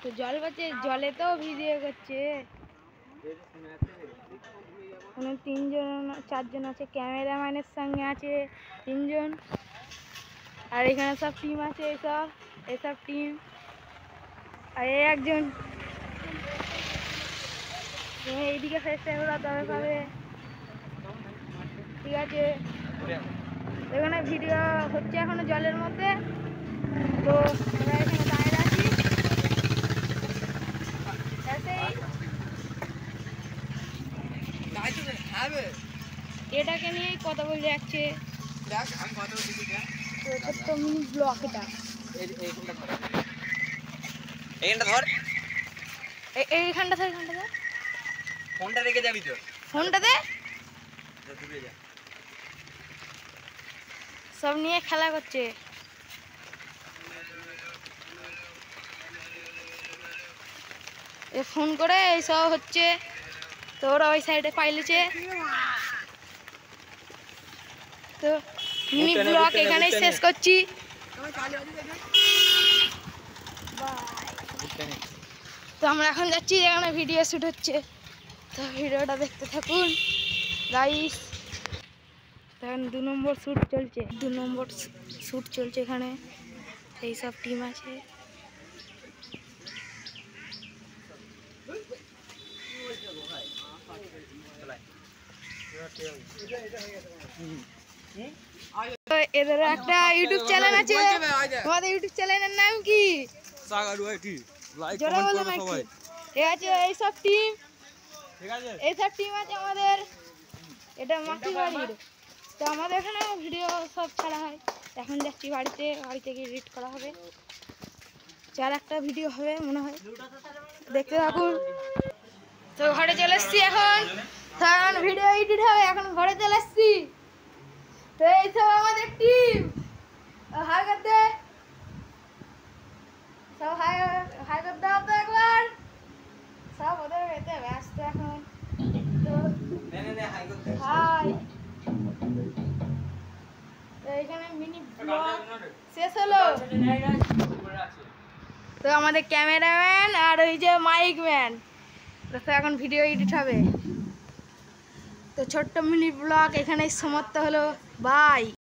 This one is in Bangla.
তো জল বাজছে, জলে তো ভিডিও করছে। ওখানে 4জন আছে, ক্যামেরাম্যানের সঙ্গে আছে 3জন, আর এখানে সব টিম আছে, এসব টিম, আর এই একজন এইদিকে ফেসে ওরা তবে পাবে। ঠিক আছে, এখানে ভিডিও হচ্ছে এখনো জলের মধ্যে। তো আমরা এখানে দাঁড়িয়ে আছি, এটাকে নিয়েই কথা বলে যাচ্ছে। ছোট্ট মিনি ব্লক এটা। এইখানটা ধর, ফোনটা রেখে যাবি তো, ফোনটা দে। সব নিয়ে খেলা করছে। ফোন করে এইসব হচ্ছে, তো ওরা ওই সাইডে পাইলেছে। তো মিনি ব্লগ এখানেই শেষ করছি। তো আমরা এখন যাচ্ছি যেখানে ভিডিও শ্যুট হচ্ছে, তো ভিডিওটা দেখতে থাকুন গাইস। এখন 2 নম্বর শ্যুট চলছে এখানে, এইসব টিম আছে। এদের একটা ইউটিউব চ্যানেল আছে, তোমাদের ইউটিউব চ্যানেলের নাম কি? জোরে বলো নাকি? ঠিক আছে, এইসব টিম আছে আমাদের, এটা মাটি বাড়ির। তো আমাদের এখানে ভিডিও সব ছাড়া হয়। এখন যাচ্ছি বাড়িতে গিয়ে এডিট করা হবে। 4-1টা ভিডিও হবে মনে হয়, দেখতে থাকুন। তো ঘরে চলে এসছি এখন, ভিডিও এডিট হবে। এখন ঘরে চলে এসছি। তো এইসব আমাদের টিম, হাই করতে সব, হাই করতে হবে একবার। সব ওদের এতে ব্যস্ত এখন। তো হাই, তো এখানে মিনি ব্লগ শেষ হলো। তো আমাদের ক্যামেরাম্যান আর ওই যে মাইক ম্যান, তো এখন ভিডিও এডিট হবে। তো ছোট্ট মিনি ব্লগ এখানেই সমাপ্ত হলো। বাই।